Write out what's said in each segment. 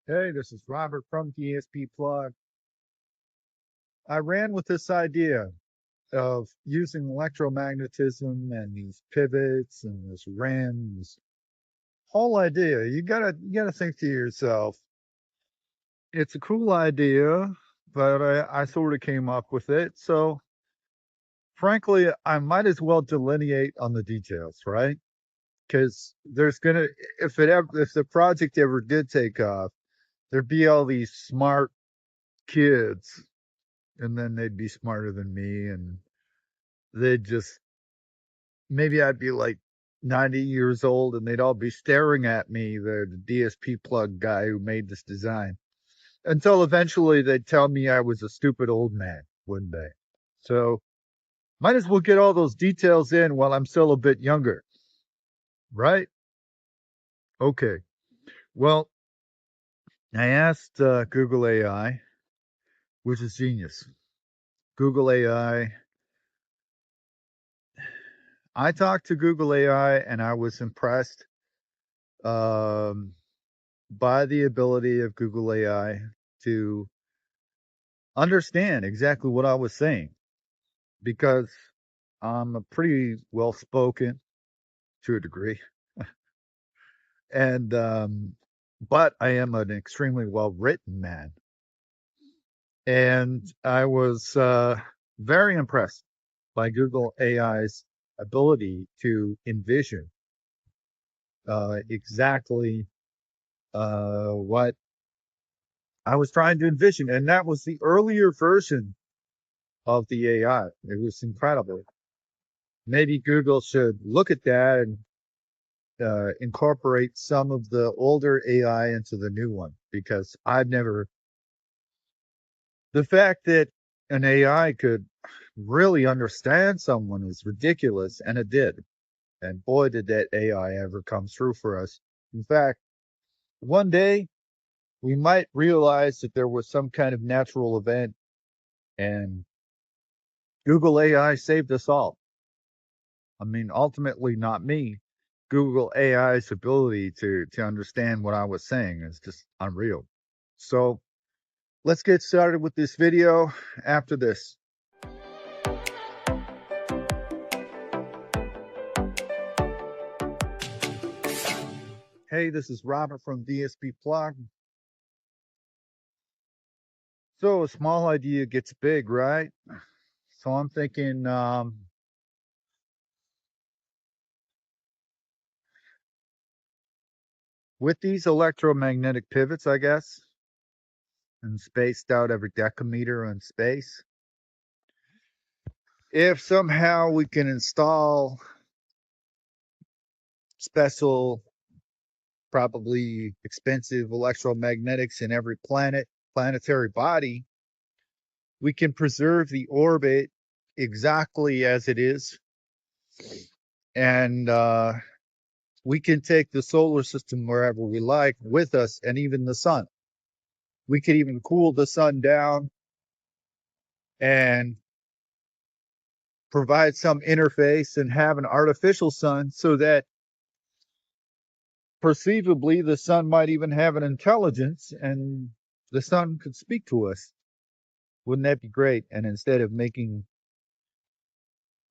Hey, this is Robert from DSP Plug. I ran with this idea of using electromagnetism and these pivots and this rim, this whole idea. You gotta think to yourself, it's a cool idea, but I sort of came up with it. So frankly, I might as well delineate on the details, right? Because there's gonna if the project ever did take off, there'd be all these smart kids, and then they'd be smarter than me, and they'd just maybe I'd be like 90 years old and they'd all be staring at me, the DSP plug guy who made this design, until eventually they'd tell me I was a stupid old man, wouldn't they? So might as well get all those details in while I'm still a bit younger, right? Okay. Well, I asked Google AI, which is genius. Google AI. I talked to Google AI and I was impressed um, by the ability of Google AI to understand exactly what I was saying because I'm a pretty well spoken to a degree, and but I am an extremely well written man, and I was very impressed by Google AI's ability to envision exactly what I was trying to envision, and that was the earlier version of the AI. It was incredible. Maybe Google should look at that and incorporate some of the older AI into the new one because I've never. The fact that an AI could really understand someone is ridiculous, and it did. And boy, did that AI ever come through for us. In fact, one day we might realize that there was some kind of natural event and Google AI saved us all. I mean, ultimately, not me. Google AI's ability to understand what I was saying is just unreal. So let's get started with this video after this. Hey, this is Robert from DSP Plug. So a small idea gets big, right? So I'm thinking with these electromagnetic pivots, I guess, and spaced out every decameter in space, if somehow we can install special, probably expensive electromagnetics in every planetary body, we can preserve the orbit exactly as it is. And we can take the solar system wherever we like with us, and even the sun. We could even cool the sun down and provide some interface and have an artificial sun so that perceivably the sun might even have an intelligence and the sun could speak to us. Wouldn't that be great? And instead of making,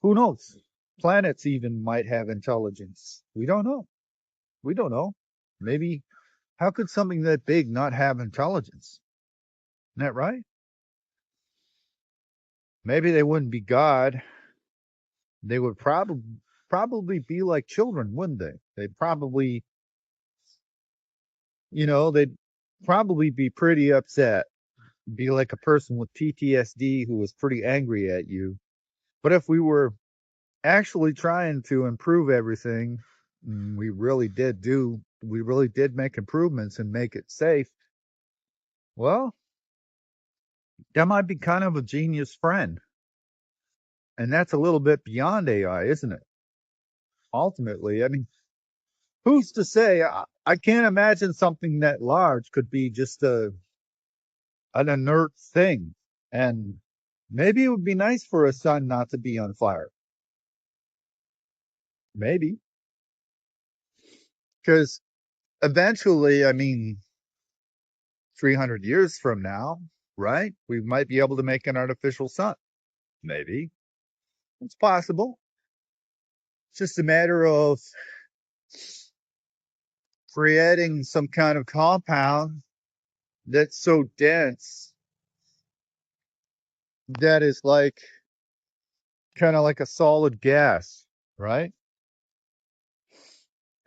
who knows, planets even might have intelligence. We don't know. We don't know. Maybe, how could something that big not have intelligence? Isn't that right? Maybe they wouldn't be God. They would probably be like children, wouldn't they? They'd probably, they'd probably be pretty upset. Be like a person with PTSD who was pretty angry at you. But if we were actually trying to improve everything, we really did make improvements and make it safe. Well, that might be kind of a genius friend. And that's a little bit beyond AI, isn't it? Ultimately, I mean, who's to say? I can't imagine something that large could be just an inert thing. And maybe it would be nice for a sun not to be on fire. Maybe. Because eventually, I mean, 300 years from now, right? We might be able to make an artificial sun. Maybe. It's possible. It's just a matter of creating some kind of compound that's so dense that is like kind of like a solid gas, right?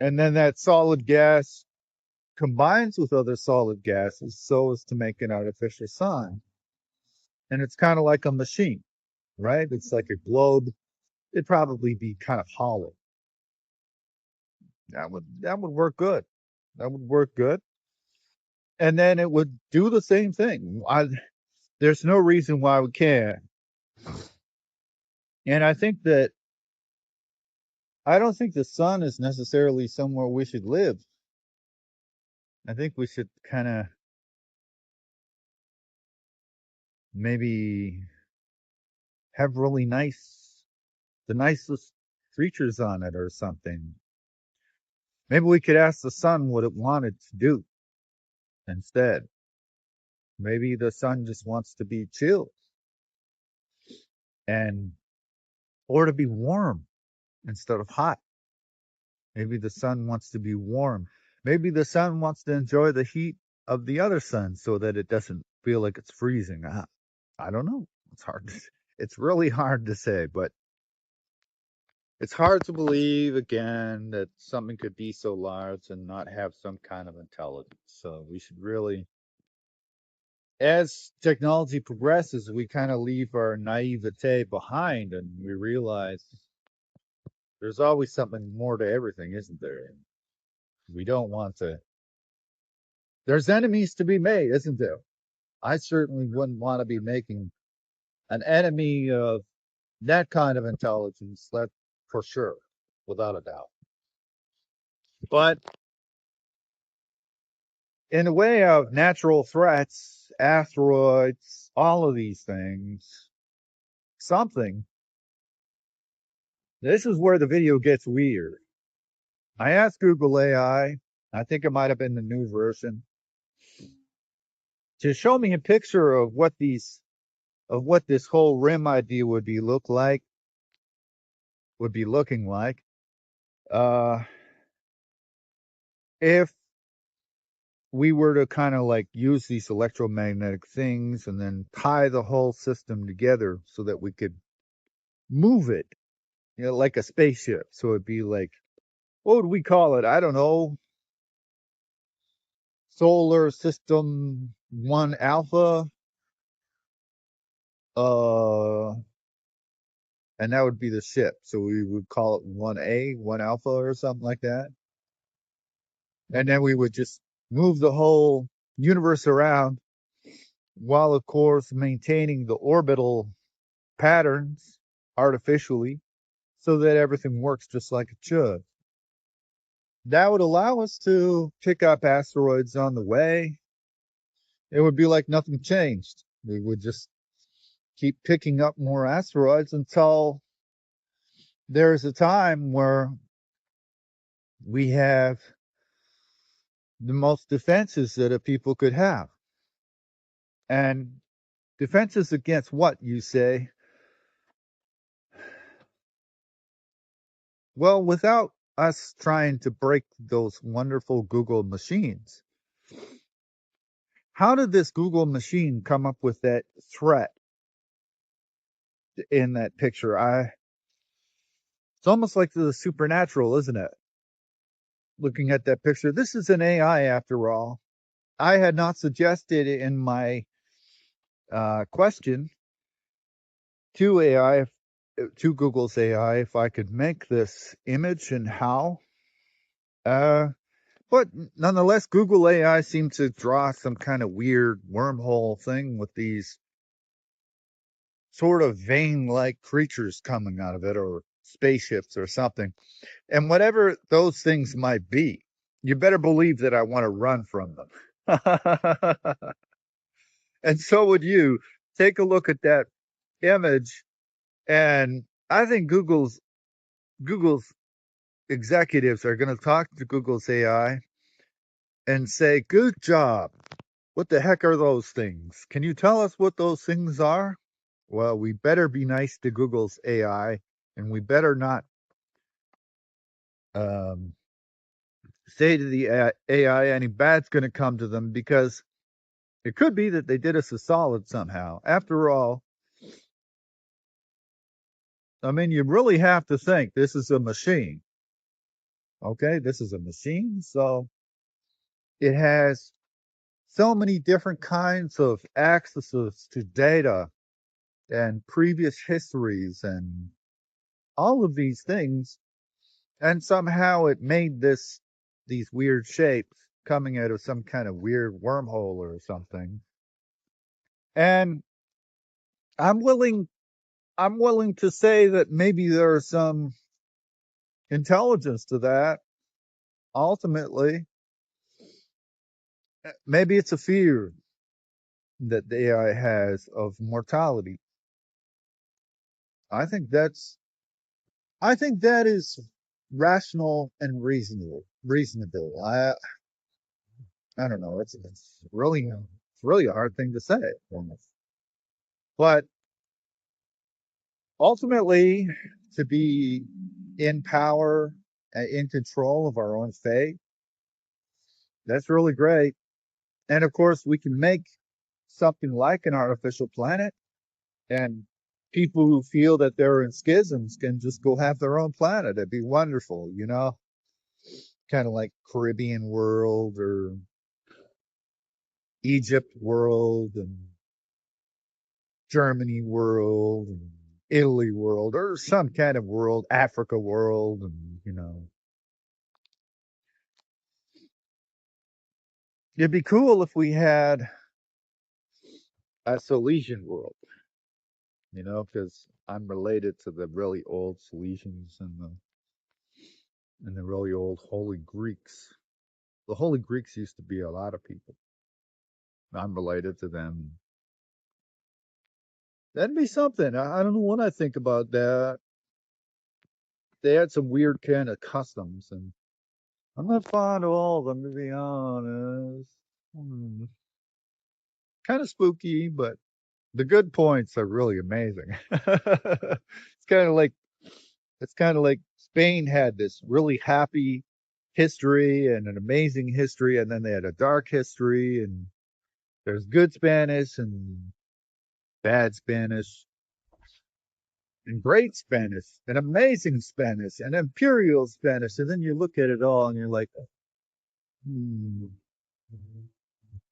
And then that solid gas combines with other solid gases so as to make an artificial sun. And it's kind of like a machine, right? It's like a globe. It'd probably be kind of hollow. That would work good. That would work good. And then it would do the same thing. There's no reason why we can't. And I don't think the sun is necessarily somewhere we should live. I think we should kind of maybe have the nicest creatures on it or something. Maybe we could ask the sun what it wanted to do instead. Maybe the sun just wants to be chill and or to be warm instead of hot. Maybe the sun wants to be warm. Maybe the sun wants to enjoy the heat of the other sun so that it doesn't feel like it's freezing. I don't know. It's really hard to say, but it's hard to believe again that something could be so large and not have some kind of intelligence. So we should really, as technology progresses, we kind of leave our naivete behind and we realize there's always something more to everything, isn't there? We don't want to. There's enemies to be made, isn't there? I certainly wouldn't want to be making an enemy of that kind of intelligence, that for sure, without a doubt. But in the way of natural threats, asteroids, all of these things, something, this is where the video gets weird. I asked Google AI, I think it might have been the new version, to show me a picture of what this whole rim idea would be looking like. Uh, if we were to kind of like use these electromagnetic things and then tie the whole system together so that we could move it, like a spaceship. So it'd be like, what would we call it? I don't know. Solar System 1 Alpha. Uh, and that would be the ship. So we would call it 1A, 1 Alpha or something like that. And then we would just move the whole universe around while, of course, maintaining the orbital patterns artificially so that everything works just like it should. That would allow us to pick up asteroids on the way. It would be like nothing changed. We would just keep picking up more asteroids until there's a time where we have the most defenses that a people could have. And defenses against what, you say? Well, without us trying to break those wonderful Google machines, how did this Google machine come up with that threat in that picture? It's almost like the supernatural, isn't it? Looking at that picture, this is an AI after all. I had not suggested in my question to AI, to Google's AI, if I could make this image and how. But nonetheless, Google AI seemed to draw some kind of weird wormhole thing with these sort of vein-like creatures coming out of it, or spaceships or something. And whatever those things might be, you better believe that I want to run from them. And so would you. Take a look at that image, and I think Google's executives are going to talk to Google's AI and say, "Good job. What the heck are those things? Can you tell us what those things are? Well, we better be nice to Google's AI, and we better not um, say to the AI any bad's going to come to them, because it could be that they did us a solid somehow. After all, I mean, you really have to think this is a machine. Okay, this is a machine, so it has so many different kinds of accesses to data and previous histories and all of these things, and somehow it made these weird shapes coming out of some kind of weird wormhole or something. And I'm willing I'm willing to say that maybe there's some intelligence to that. Ultimately, maybe it's a fear that the AI has of mortality. I think that's I think that is rational and reasonable. Reasonable. I don't know. It's really a hard thing to say. But ultimately, to be in power, in control of our own fate, that's really great. And of course, we can make something like an artificial planet, and people who feel that they're in schisms can just go have their own planet. It'd be wonderful, kind of like Caribbean world or Egypt world and Germany world and Italy world, or some kind of world, Africa world, and it'd be cool if we had a Silesian world, because I'm related to the really old Silesians and the really old Holy Greeks. The Holy Greeks used to be a lot of people. I'm related to them. That'd be something. I don't know what I think about that. They had some weird kind of customs, and I'm not fond of all of them, to be honest. Kind of spooky, but the good points are really amazing. kind of like it's kind of like Spain had this really happy history and an amazing history, and then they had a dark history, and there's good Spanish and bad Spanish and great Spanish and amazing Spanish and imperial Spanish, and then you look at it all and you're like, hmm,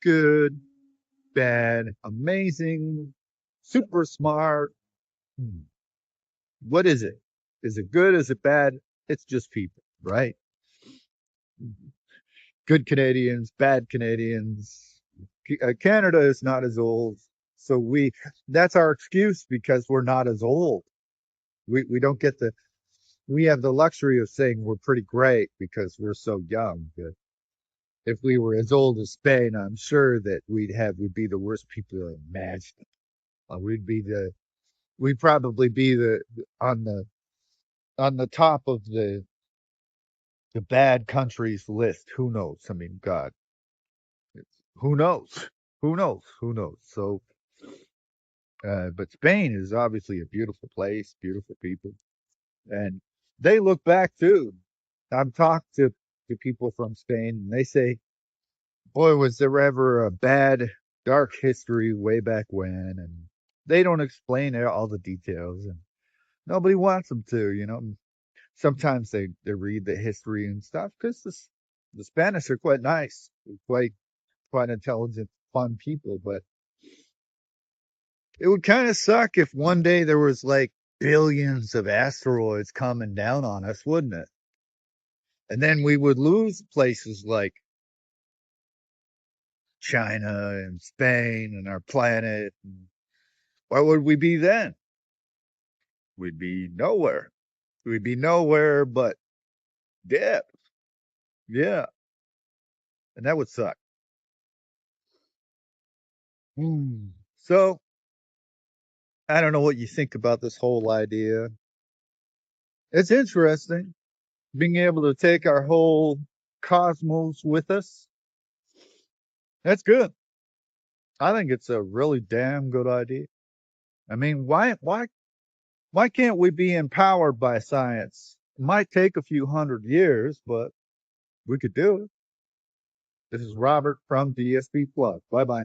good, bad, amazing, super smart. Hmm. What is it? Is it good? Is it bad? It's just people, right? Good Canadians, bad Canadians. Canada is not as old, so that's our excuse, because we're not as old. We don't get we have the luxury of saying we're pretty great because we're so young. But if we were as old as Spain, I'm sure that we'd be the worst people imaginable. We'd probably be on the top of the bad countries list. Who knows? I mean, God, who knows? Who knows? Who knows? So, but Spain is obviously a beautiful place, beautiful people, and they look back too. I've talked to people from Spain, and they say, "Boy, was there ever a bad, dark history way back when?" And they don't explain all the details, and nobody wants them to. Sometimes they read the history and stuff, because the Spanish are quite nice, quite intelligent, fun people. But it would kind of suck if one day there was like billions of asteroids coming down on us, wouldn't it? And then we would lose places like China and Spain and our planet. Where would we be then? We'd be nowhere. We'd be nowhere but dead. Yeah. And that would suck. So I don't know what you think about this whole idea. It's interesting being able to take our whole cosmos with us. That's good. I think it's a really damn good idea. I mean, why can't we be empowered by science? It might take a few hundred years, but we could do it. This is Robert from DSP Plug. Bye bye.